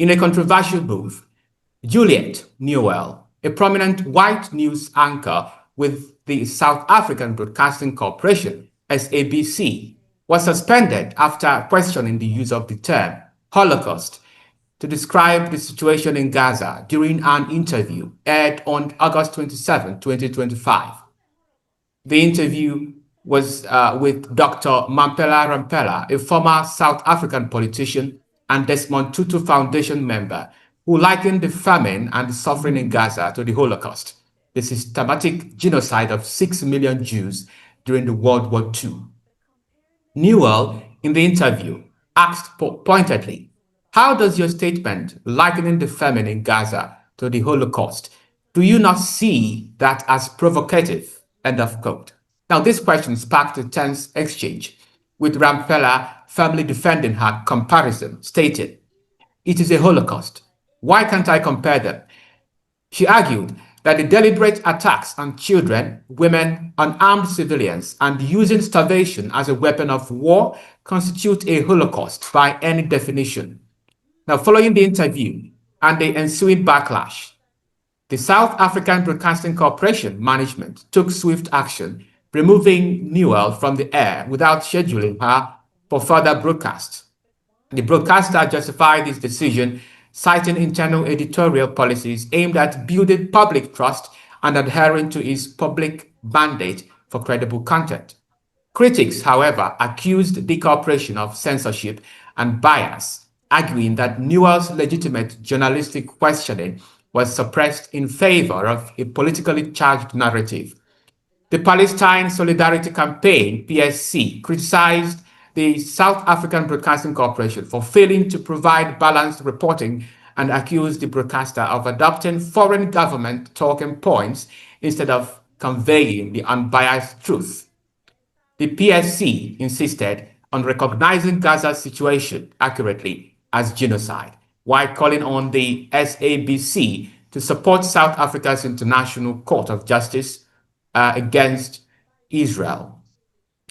In a controversial move, Juliet Newell, a prominent white news anchor with the South African Broadcasting Corporation, SABC, was suspended after questioning the use of the term Holocaust to describe the situation in Gaza during an interview aired on August 27, 2025. The interview was with Dr. Mampela Rampela, a former South African politician and Desmond Tutu Foundation member, who likened the famine and the suffering in Gaza to the Holocaust, the systematic genocide of 6 million Jews during the World War II. Newell, in the interview, asked pointedly, "How does your statement likening the famine in Gaza to the Holocaust, do you not see that as provocative?" End of quote. Now, this question sparked a tense exchange, with Rampela firmly defending her comparison, stating, "It is a Holocaust. Why can't I compare them?" She argued that the deliberate attacks on children, women, unarmed civilians, and using starvation as a weapon of war constitute a Holocaust by any definition. Now, following the interview and the ensuing backlash, the South African Broadcasting Corporation management took swift action, removing Newell from the air without scheduling her for further broadcasts. The broadcaster justified this decision, citing internal editorial policies aimed at building public trust and adhering to its public mandate for credible content. Critics, however, accused the corporation of censorship and bias, arguing that Newell's legitimate journalistic questioning was suppressed in favor of a politically charged narrative. The Palestine Solidarity Campaign, PSC, criticized the South African Broadcasting Corporation for failing to provide balanced reporting and accused the broadcaster of adopting foreign government talking points instead of conveying the unbiased truth. The PSC insisted on recognizing Gaza's situation accurately as genocide, while calling on the SABC to support South Africa's International Court of Justice against Israel.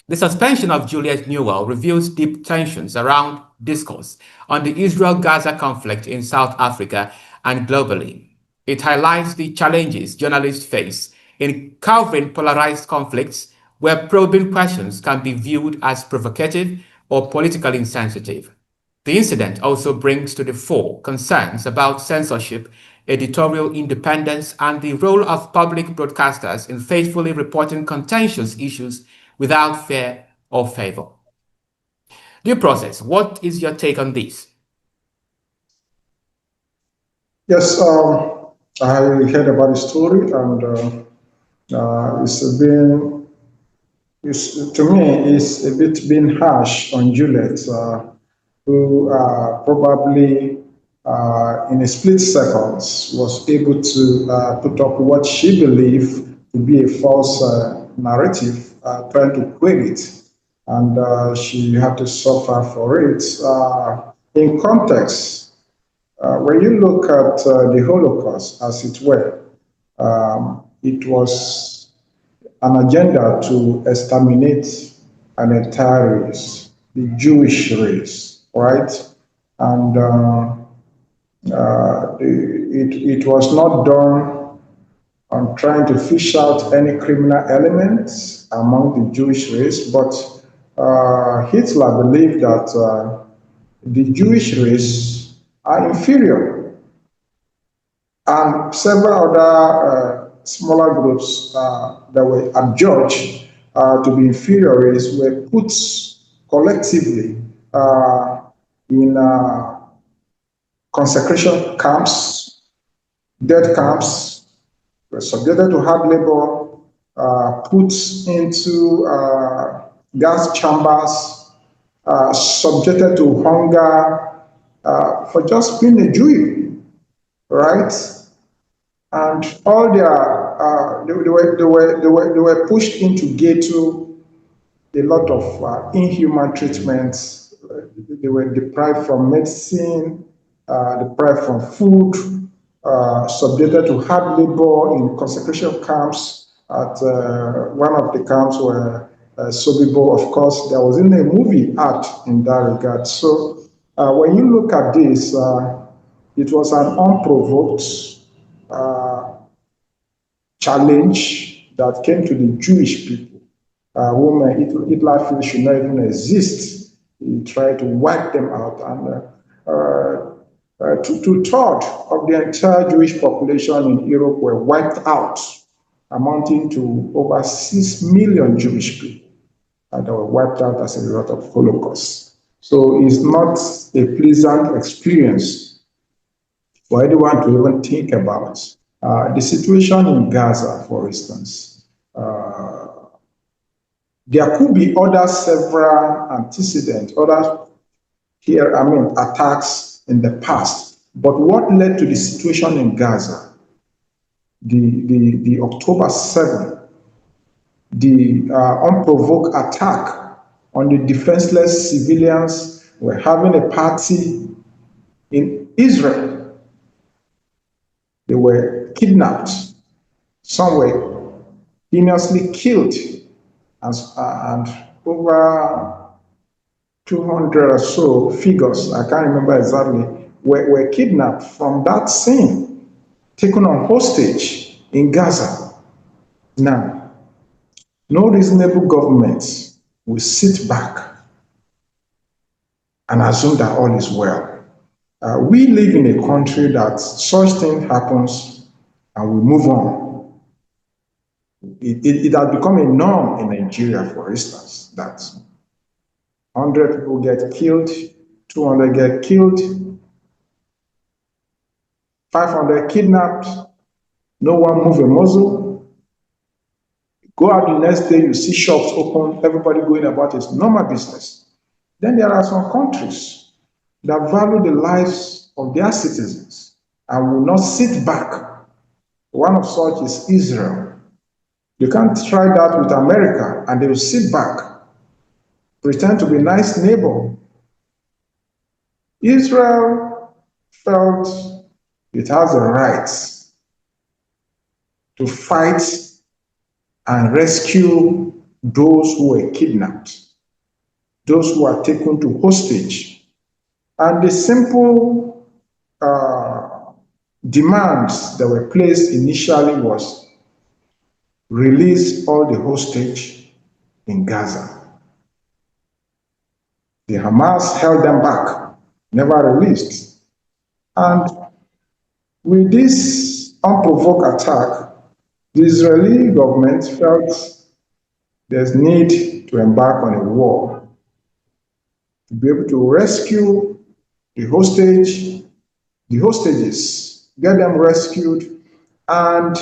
The suspension of Juliet Newell reveals deep tensions around discourse on the Israel-Gaza conflict in South Africa and globally. It highlights the challenges journalists face in covering polarized conflicts where probing questions can be viewed as provocative or politically insensitive. The incident also brings to the fore concerns about censorship, editorial independence, and the role of public broadcasters in faithfully reporting contentious issues without fear or favor. Due process, what is your take on this? Yes, I heard about the story, and to me, it's a bit been harsh on Juliet, who probably in a split seconds was able to put up what she believed to be a false narrative, trying to quell it, and she had to suffer for it. In context, when you look at the Holocaust, as it were, it was an agenda to exterminate an entire race, the Jewish race, right? And it was not done on trying to fish out any criminal elements among the Jewish race, but Hitler believed that the Jewish race are inferior, and several other smaller groups that were adjudged to be inferior race were put collectively in concentration camps, death camps, were subjected to hard labor, put into gas chambers, subjected to hunger for just being a Jew, right? And all they were pushed into ghetto, a lot of inhuman treatments. They were deprived from medicine, deprived from food, subjected to hard labor in concentration camps. At one of the camps where Sobibo, of course, there was in a movie art in that regard. So when you look at this, It was an unprovoked uh, challenge that came to the Jewish people, whom Hitler feels should not even exist. He tried to wipe them out, and two-thirds of the entire Jewish population in Europe were wiped out, amounting to over 6 million Jewish people that were wiped out as a result of Holocaust. So it's not a pleasant experience for anyone to even think about. The situation in Gaza, for instance, there could be other several antecedents, other attacks in the past. But what led to the situation in Gaza, the October 7th, the unprovoked attack on the defenseless civilians were having a party in Israel. They were kidnapped. Some were heinously killed, and over 200 or so figures, I can't remember exactly, were kidnapped from that scene, taken on hostage in Gaza. Now, no reasonable government will sit back and assume that all is well. We live in a country that such thing happens and we move on. It has become a norm in Nigeria, for instance, that 100 people get killed, 200 get killed, 500 kidnapped, no one move a muzzle. Go out the next day, you see shops open, everybody going about its normal business. Then there are some countries that value the lives of their citizens and will not sit back. One of such is Israel. You can't try that with America and they will sit back, pretend to be a nice neighbor. Israel felt it has a right to fight and rescue those who were kidnapped, those who are taken to hostage. And the simple demands that were placed initially was release all the hostage in Gaza. The Hamas held them back, never released. And with this unprovoked attack, the Israeli government felt there's need to embark on a war to be able to rescue the hostages, get them rescued, and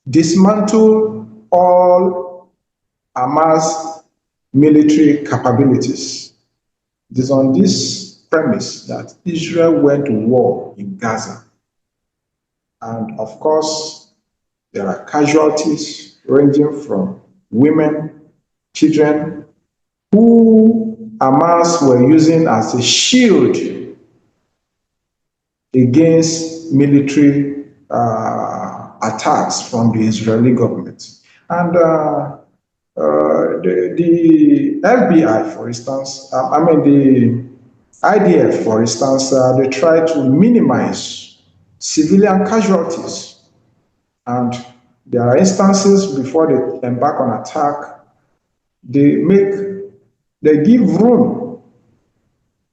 dismantle all Hamas military capabilities. It is on this premise that Israel went to war in Gaza. And of course, there are casualties ranging from women, children, who Hamas were using as a shield against military attacks from the Israeli government. And the FBI, for instance, the IDF, for instance, they try to minimize civilian casualties. And there are instances before they embark on attack, they give room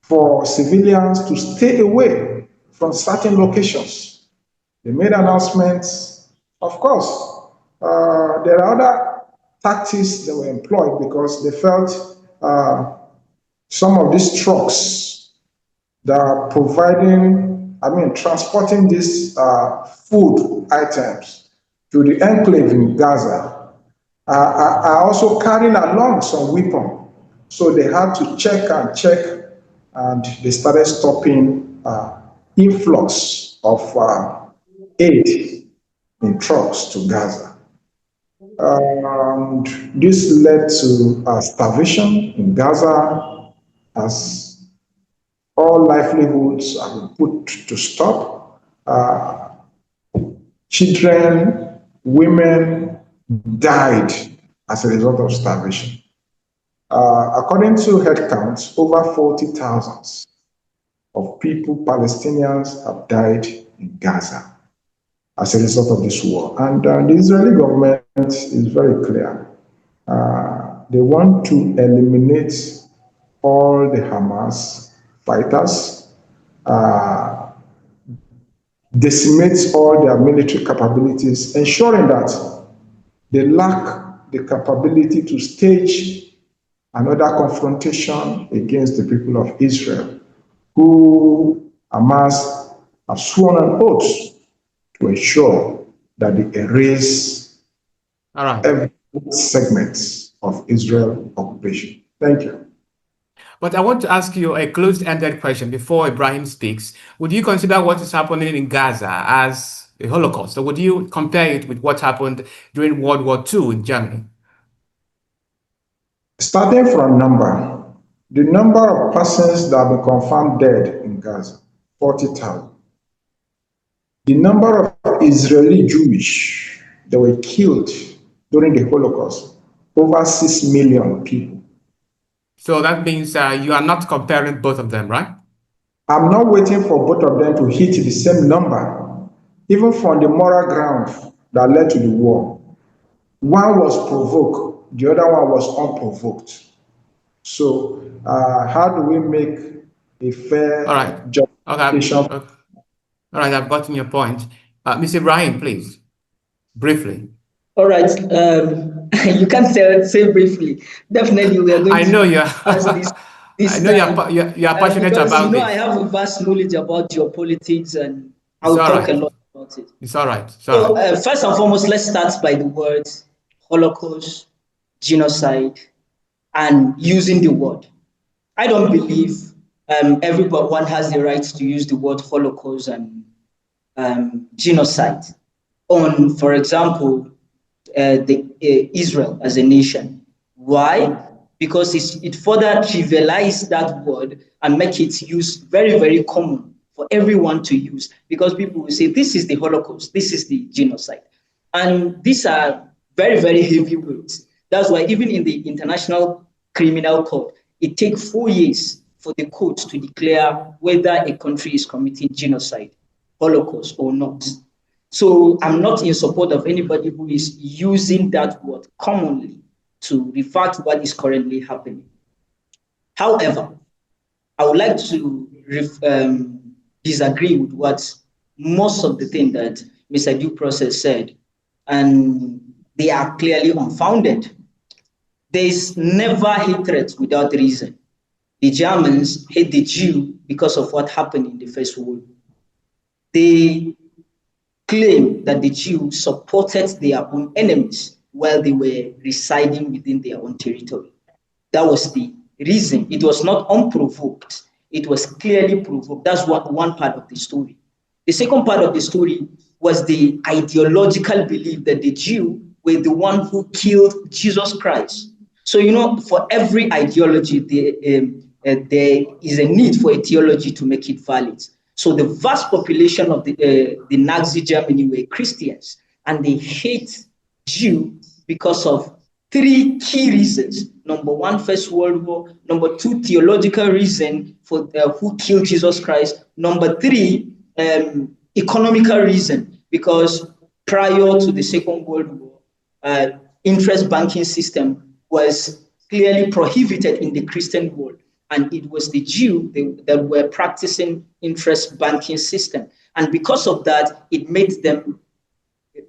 for civilians to stay away from certain locations. They made announcements. Of course, there are other tactics that were employed because they felt some of these trucks that are transporting these food items to the enclave in Gaza are also carrying along some weapons. So they had to check, and they started stopping influx of aid in trucks to Gaza. And this led to starvation in Gaza as all livelihoods have been put to stop. Children, women died as a result of starvation. According to head counts, over 40,000 of people, Palestinians, have died in Gaza as a result of this war. And the Israeli government is very clear. They want to eliminate all the Hamas fighters, decimate all their military capabilities, ensuring that they lack the capability to stage another confrontation against the people of Israel, who Hamas have sworn an oath to ensure that they erase All right. every segment of Israel occupation. Thank you. But I want to ask you a closed-ended question before Ibrahim speaks. Would you consider what is happening in Gaza as a Holocaust, or would you compare it with what happened during World War II in Germany? Starting from the number of persons that have been confirmed dead in Gaza, 40,000. The number of Israeli Jewish that were killed during the Holocaust, over 6 million people. So that means you are not comparing both of them, right? I'm not waiting for both of them to hit the same number, even from the moral ground that led to the war. One was provoked, the other one was unprovoked. So, how do we make a All right. fair Okay. justification? All right. I've gotten your point. Mr. Ibrahim, please, briefly. All right. You can say briefly. Definitely, we are going I know to you're. discuss this I this know time you're passionate because about I this. have a vast knowledge about geopolitics and It's I'll all talk a right. lot about it. It's all right. It's all So, right. first and foremost, let's start by the words Holocaust, genocide, and using the word. I don't believe everyone has the right to use the word Holocaust and genocide on, for example, Israel as a nation. Why? Because it further trivializes that word and make it used very, very common for everyone to use. Because people will say, this is the Holocaust, this is the genocide. And these are very, very heavy words. That's why even in the International Criminal Court, it takes 4 years for the court to declare whether a country is committing genocide, Holocaust, or not. So I'm not in support of anybody who is using that word commonly to refer to what is currently happening. However, I would like to disagree with what most of the things that Mr. Due Process said, and they are clearly unfounded. There is never hatred without reason. The Germans hate the Jew because of what happened in the First World War. They claim that the Jews supported their own enemies while they were residing within their own territory. That was the reason. It was not unprovoked. It was clearly provoked. That's one part of the story. The second part of the story was the ideological belief that the Jew were the one who killed Jesus Christ. So, for every ideology, there is a need for a theology to make it valid. So the vast population of the Nazi Germany were Christians, and they hate Jew because of 3 key reasons. Number 1, First World War. Number 2, theological reason for who killed Jesus Christ. Number 3, economical reason, because prior to the Second World War, interest banking system was clearly prohibited in the Christian world. And it was the Jew that were practicing interest banking system. And because of that, it made them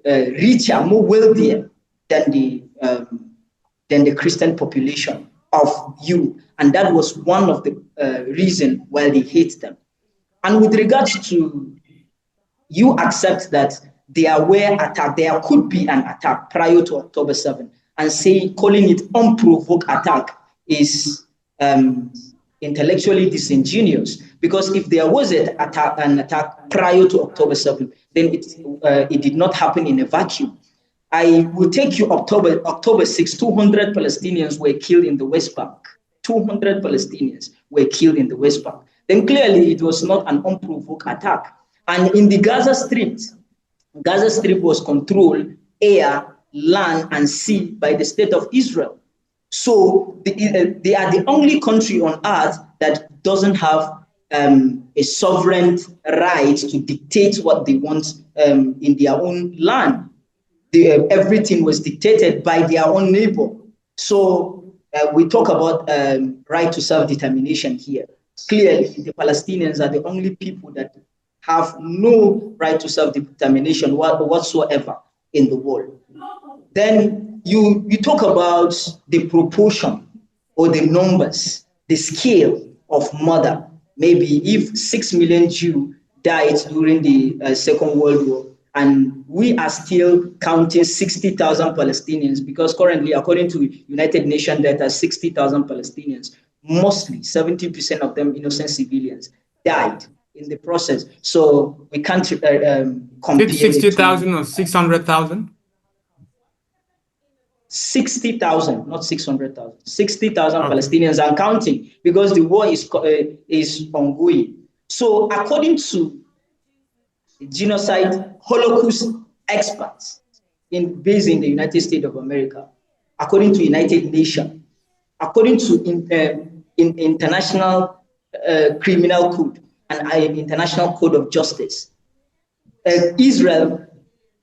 richer, more wealthier than the Christian population of Europe. And that was one of the reasons why they hate them. And with regards to, you accept that there could be an attack prior to October 7, and calling it unprovoked attack is intellectually disingenuous, because if there was an attack prior to October 7, then it did not happen in a vacuum. I will take you October 6, 200 Palestinians were killed in the West Bank. 200 Palestinians were killed in the West Bank. Then clearly it was not an unprovoked attack. And in the Gaza Strip was controlled air, land, and sea by the state of Israel. So they are the only country on earth that doesn't have a sovereign right to dictate what they want in their own land. Everything was dictated by their own neighbor. So we talk about right to self-determination here. Clearly, the Palestinians are the only people that have no right to self-determination whatsoever in the world. Then you talk about the proportion or the numbers, the scale of murder. Maybe if 6 million Jews died during the Second World War, and we are still counting 60,000 Palestinians, because currently, according to United Nations data, 60,000 Palestinians, mostly 70% of them innocent civilians, died in the process. So we can't compare. 60,000 or 600,000? 60,000, not 600,000. 60,000 Okay. Palestinians and counting, because the war is ongoing. So according to genocide Holocaust experts based in the United States of America, according to United Nations, according to international criminal code and international code of justice, Israel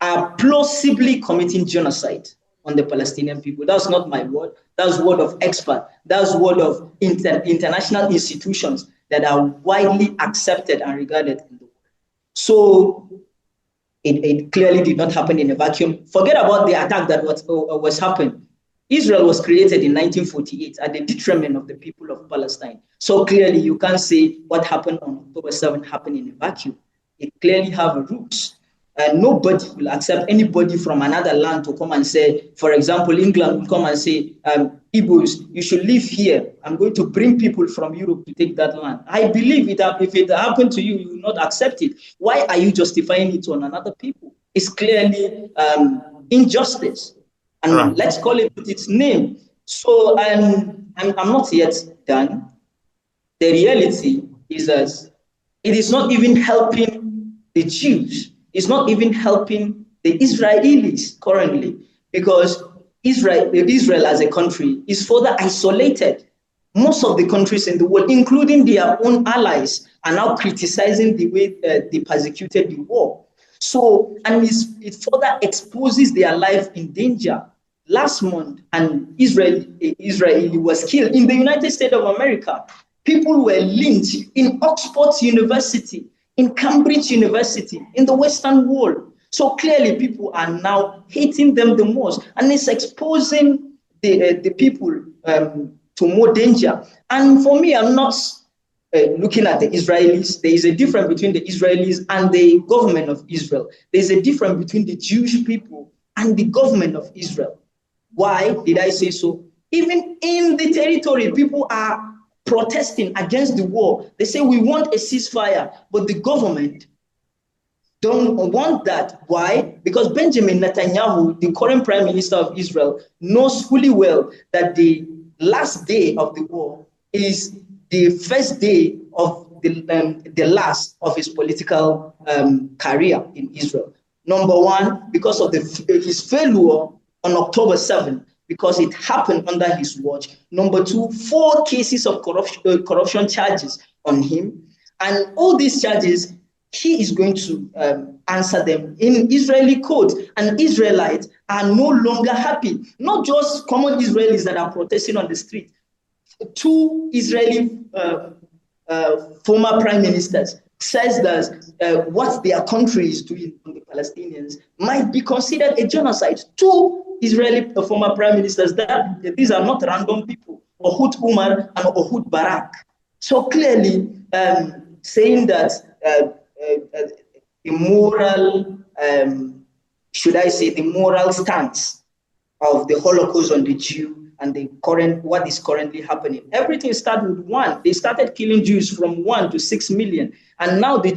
are plausibly committing genocide on the Palestinian people. That's not my word. That's word of expert. That's word of international institutions that are widely accepted and regarded in the world. So it clearly did not happen in a vacuum. Forget about the attack that was happened. Israel was created in 1948 at the detriment of the people of Palestine. So clearly you can't say what happened on October 7th happened in a vacuum. It clearly have roots. Nobody will accept anybody from another land to come and say, for example, England will come and say, Igbos, you should live here. I'm going to bring people from Europe to take that land. I believe if it happened to you, you will not accept it. Why are you justifying it on another people? It's clearly injustice. And right. Let's call it with its name. So I'm not yet done. The reality is that it is not even helping the Jews. It's not even helping the Israelis currently, because Israel as a country is further isolated. Most of the countries in the world, including their own allies, are now criticizing the way they persecuted the war. So, and it further exposes their life in danger. Last month, an Israeli was killed in the United States of America. People were lynched in Oxford University, in Cambridge University, in the Western world. So clearly people are now hating them the most, and it's exposing the people to more danger. And for me, I'm not looking at the Israelis. There is a difference between the Israelis and the government of Israel. There's a difference between the Jewish people and the government of Israel. Why did I say so? Even in the territory, people are protesting against the war. They say we want a ceasefire, but the government don't want that. Why? Because Benjamin Netanyahu, the current prime minister of Israel, knows fully well that the last day of the war is the first day of the last of his political career in Israel. Number one, because of his failure on October 7th, because it happened under his watch. Number two, 4 cases of corruption charges on him. And all these charges, he is going to answer them in Israeli court. And Israelites are no longer happy. Not just common Israelis that are protesting on the street. 2 Israeli former prime ministers says that what their country is doing to the Palestinians might be considered a genocide. 2 Israeli former prime ministers, that these are not random people, Ehud Umar and Ehud Barak. So clearly saying that the moral, should I say, the moral stance of the Holocaust on the Jew and what is currently happening. Everything started with 1. They started killing Jews from 1 to 6 million. And now the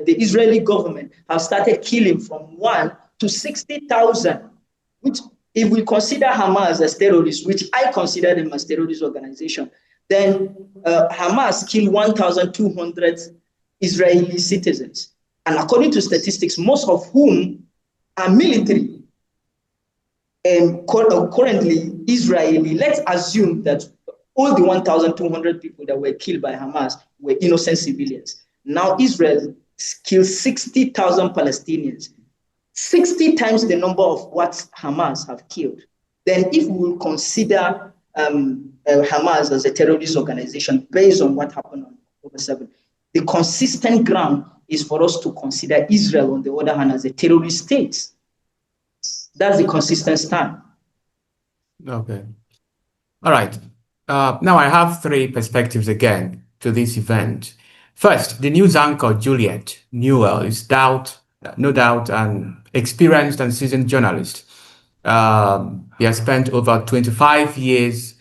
Israeli government have started killing from 1 to 60,000, which if we consider Hamas as terrorists, which I consider them as terrorist organization, then Hamas killed 1,200 Israeli citizens. And according to statistics, most of whom are military. Currently Israeli, let's assume that all the 1,200 people that were killed by Hamas were innocent civilians. Now Israel killed 60,000 Palestinians, 60 times the number of what Hamas have killed. Then if we will consider Hamas as a terrorist organization based on what happened on October 7th, the consistent ground is for us to consider Israel, on the other hand, as a terrorist state. That's the consistent stand. Okay. All right. Now I have three perspectives again to this event. First, the news anchor Juliet Newell is no doubt an experienced and seasoned journalist. He has spent over 25 years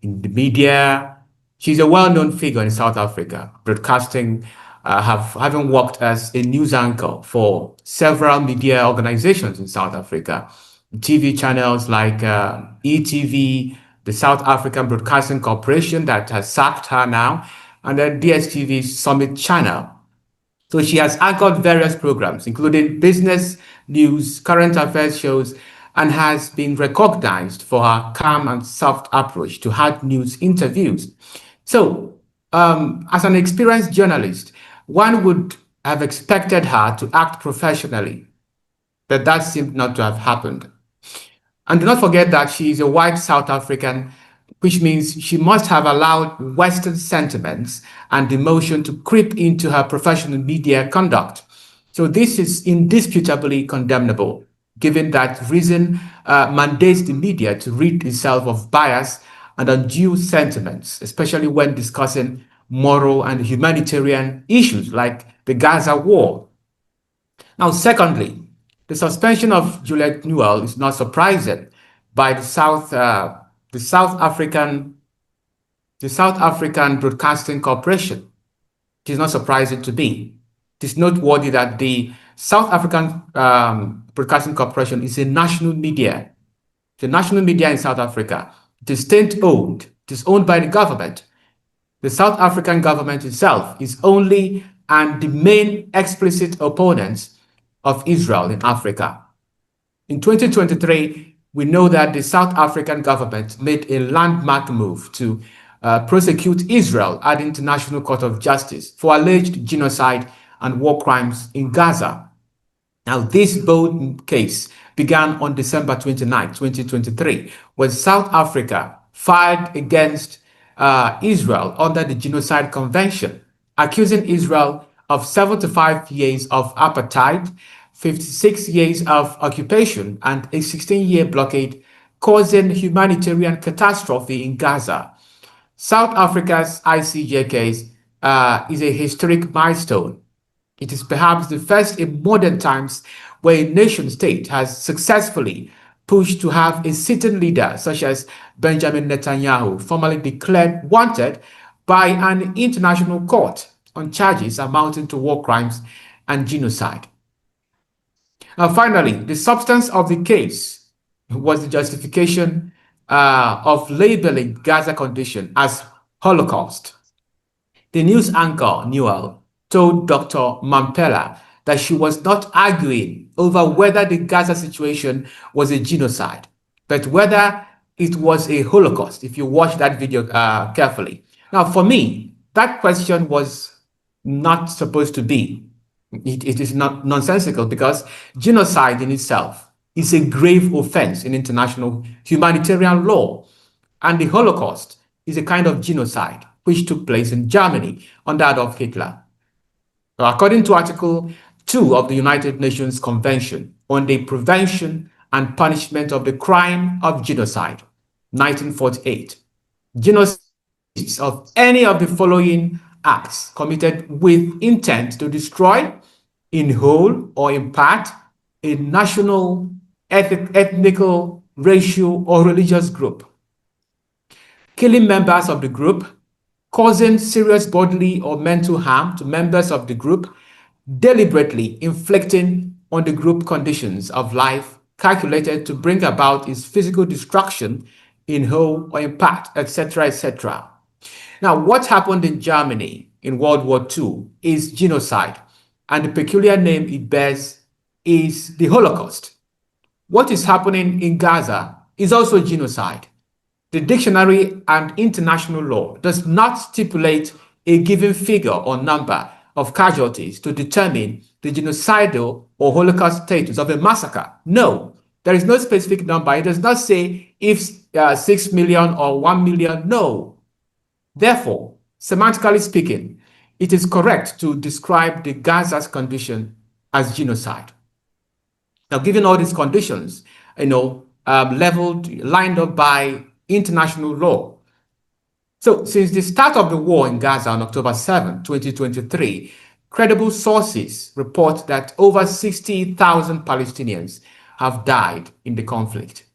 in the media. She's a well-known figure in South Africa, broadcasting, having worked as a news anchor for several media organizations in South Africa. TV channels like ETV, the South African Broadcasting Corporation that has sacked her now, and then DSTV's Summit channel. So she has anchored various programs, including business, news, current affairs shows, and has been recognized for her calm and soft approach to hard news interviews. So, as an experienced journalist, one would have expected her to act professionally, but that seemed not to have happened. And do not forget that she is a white South African, which means she must have allowed Western sentiments and emotion to creep into her professional media conduct. So this is indisputably condemnable, given that reason mandates the media to rid itself of bias and undue sentiments, especially when discussing moral and humanitarian issues like the Gaza war. Now, secondly, the suspension of Juliet Newell is not surprising by the South African Broadcasting Corporation. It is not surprising to me. It is noteworthy that the South African Broadcasting Corporation is a national media. The national media in South Africa. It is state-owned. It is owned by the government. The South African government itself is only and the main explicit opponents of Israel in Africa. In 2023, we know that the South African government made a landmark move to prosecute Israel at the International Court of Justice for alleged genocide and war crimes in Gaza. Now, this bold case began on December 29, 2023, when South Africa filed against Israel under the Genocide Convention, accusing Israel of 75 years of apartheid, 56 years of occupation, and a 16-year blockade, causing humanitarian catastrophe in Gaza. South Africa's ICJ case is a historic milestone. It is perhaps the first in modern times where a nation state has successfully pushed to have a sitting leader such as Benjamin Netanyahu formally declared wanted by an international court on charges amounting to war crimes and genocide. Now, finally, the substance of the case was the justification of labeling Gaza condition as Holocaust. The news anchor, Newell, told Dr. Mampela that she was not arguing over whether the Gaza situation was a genocide, but whether it was a Holocaust, if you watch that video carefully. Now, for me, that question was not supposed to be. It is not nonsensical because genocide in itself is a grave offense in international humanitarian law. And the Holocaust is a kind of genocide which took place in Germany under Adolf Hitler. According to Article 2 of the United Nations Convention on the Prevention and Punishment of the Crime of Genocide, 1948, genocide consists of any of the following acts committed with intent to destroy, in whole or in part, a national, ethnical, racial, or religious group, killing members of the group, causing serious bodily or mental harm to members of the group, deliberately inflicting on the group conditions of life calculated to bring about its physical destruction in whole or in part, etc., etc. Now, what happened in Germany in World War II is genocide, and the peculiar name it bears is the Holocaust. What is happening in Gaza is also genocide. The dictionary and international law does not stipulate a given figure or number of casualties to determine the genocidal or Holocaust status of a massacre. No, there is no specific number. It does not say if 6 million or 1 million. No. Therefore, semantically speaking, it is correct to describe the Gaza's condition as genocide. Now, given all these conditions, leveled, lined up by international law. So, since the start of the war in Gaza on October 7, 2023, credible sources report that over 60,000 Palestinians have died in the conflict.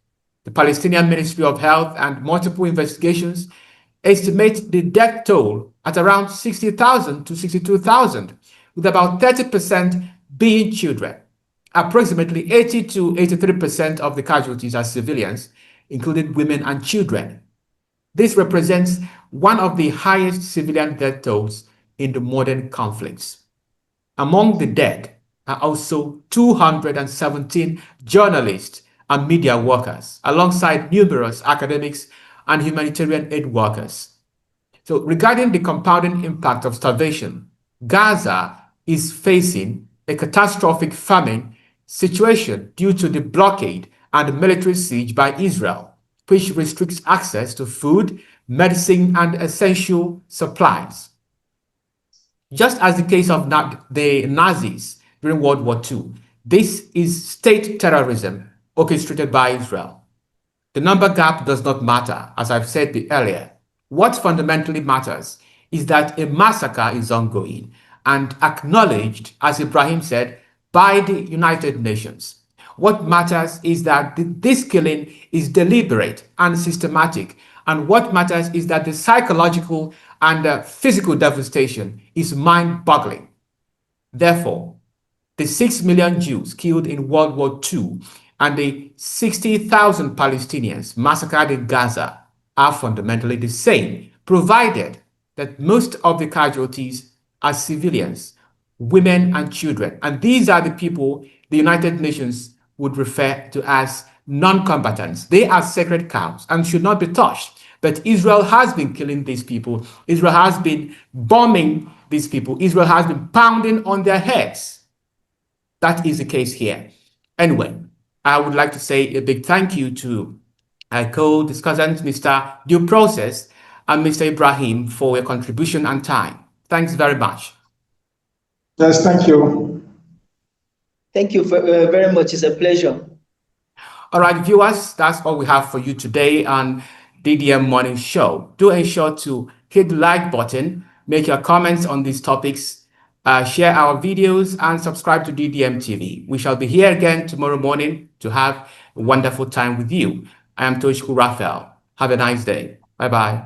The Palestinian Ministry of Health and multiple investigations estimate the death toll at around 60,000 to 62,000, with about 30% being children. Approximately 80 to 83% of the casualties are civilians, including women and children. This represents one of the highest civilian death tolls in the modern conflicts. Among the dead are also 217 journalists and media workers, alongside numerous academics and humanitarian aid workers. So, regarding the compounding impact of starvation, Gaza is facing a catastrophic famine situation due to the blockade and military siege by Israel, which restricts access to food, medicine, and essential supplies. Just as the case of the Nazis during World War II, this is state terrorism orchestrated by Israel. The number gap does not matter, as I've said earlier. What fundamentally matters is that a massacre is ongoing and acknowledged, as Ibrahim said, by the United Nations. What matters is that this killing is deliberate and systematic, and what matters is that the psychological and physical devastation is mind-boggling. Therefore, the 6 million Jews killed in World War II and the 60,000 Palestinians massacred in Gaza are fundamentally the same, provided that most of the casualties are civilians, women and children. And these are the people the United Nations would refer to as non-combatants. They are sacred cows and should not be touched. But Israel has been killing these people. Israel has been bombing these people. Israel has been pounding on their heads. That is the case here. Anyway, I would like to say a big thank you to co-discussants, Mr. Due Process and Mr. Ibrahim, for your contribution and time. Thanks very much. Yes, thank you. Thank you very much. It's a pleasure. All right, viewers, that's all we have for you today on DDM Morning Show. Do ensure to hit the like button, make your comments on these topics, share our videos, and subscribe to DDM TV. We shall be here again tomorrow morning to have a wonderful time with you. I am Toshku Raphael. Have a nice day. Bye-bye.